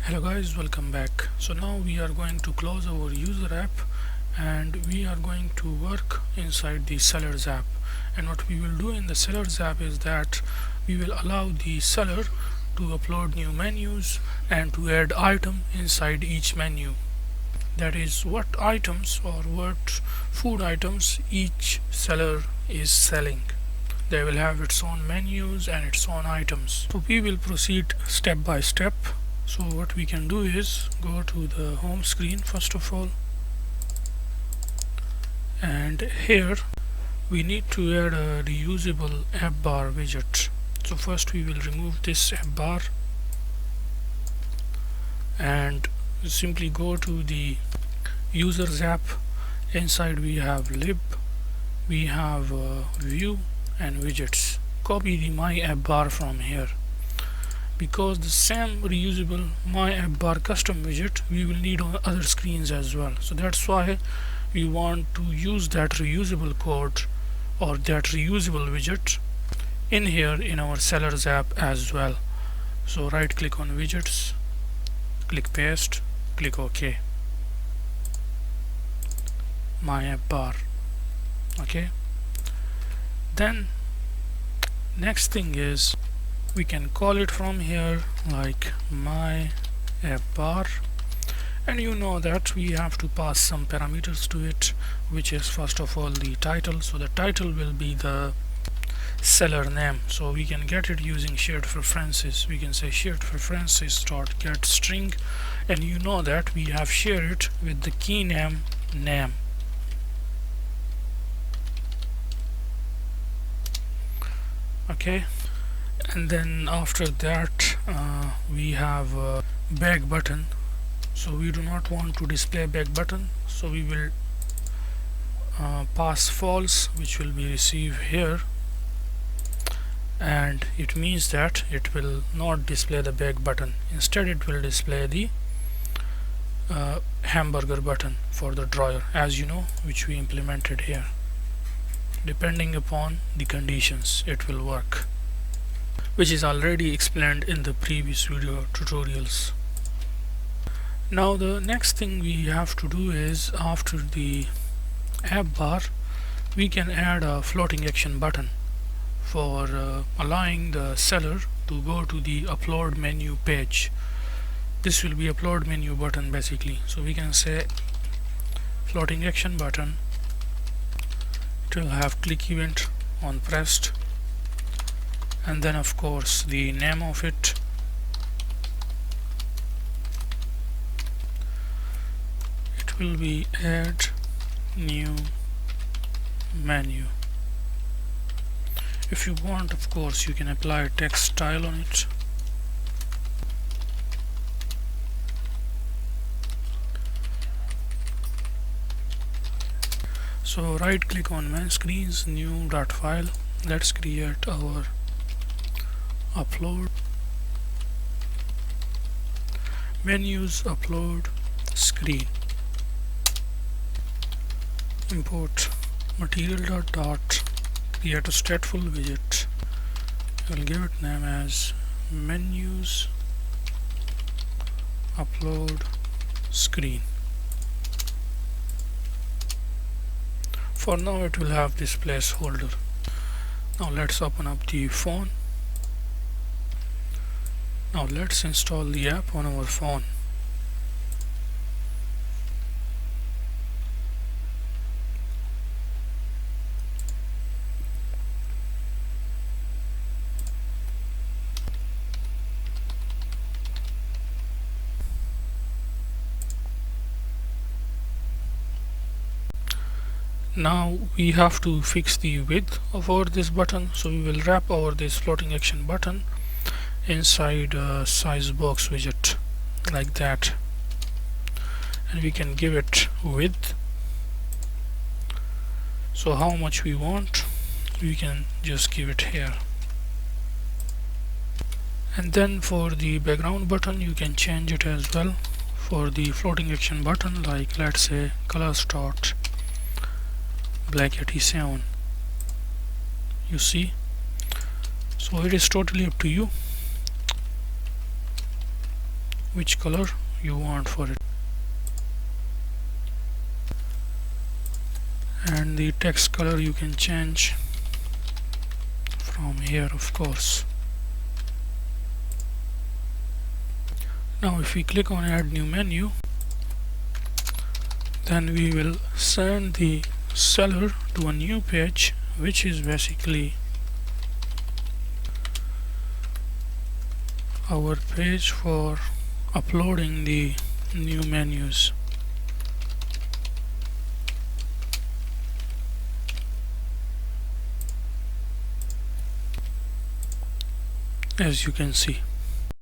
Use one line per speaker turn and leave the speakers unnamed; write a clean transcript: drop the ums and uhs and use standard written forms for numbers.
Hello guys, welcome back. So now we are going to close our user app and we are going to work inside the sellers app. And what we will do in the sellers app is that we will allow the seller to upload new menus and to add item inside each menu. That is what items or what food items each seller is selling. They will have its own menus and its own items. So we will proceed step by step. So what we can do is go to the home screen first of all, and here we need to add a reusable app bar widget. So first we will remove this app bar and simply go to the users app. Inside we have lib, we have view and widgets. Copy the my app bar from here. Because the same reusable my app bar custom widget we will need on other screens as well, so that's why we want to use that reusable code or that reusable widget in here in our sellers app as well. So right click on widgets, click paste, click OK. My app bar. Okay, then next thing is we can call it from here like my app bar, and you know that we have to pass some parameters to it, which is first of all the title. So the title will be the seller name, so we can get it using shared preferences. We can say shared preferences dot get string, and you know that we have shared it with the key name. Okay, and then after that we have a back button. So we do not want to display back button, so we will pass false, which will be received here, and it means that it will not display the back button. Instead it will display the hamburger button for the drawer, as you know, which we implemented here. Depending upon the conditions it will work, which is already explained in the previous video tutorials. Now the next thing we have to do is, after the app bar we can add a floating action button for allowing the seller to go to the upload menu page. This will be upload menu button basically. So we can say floating action button. It will have click event on pressed, and then of course the name of it. It will be add new menu. If you want, of course, you can apply a text style on it. So right click on main screens, new dot file. Let's create our upload menus upload screen. Import material dot create a stateful widget. I will give it name as menus upload screen. For now it will have this placeholder. Now let's open up the phone. Now let's install the app on our phone. Now we have to fix the width of our this button, so we will wrap over this floating action button inside a size box widget like that, and we can give it width. So how much we want, we can just give it here. And then for the background button you can change it as well. For the floating action button, like let's say colors dot black 87. You see, so it is totally up to you. which color you want for it, and the text color you can change from here, of course. Now if we click on add new menu, then we will send the seller to a new page, which is basically our page for uploading the new menus. As you can see.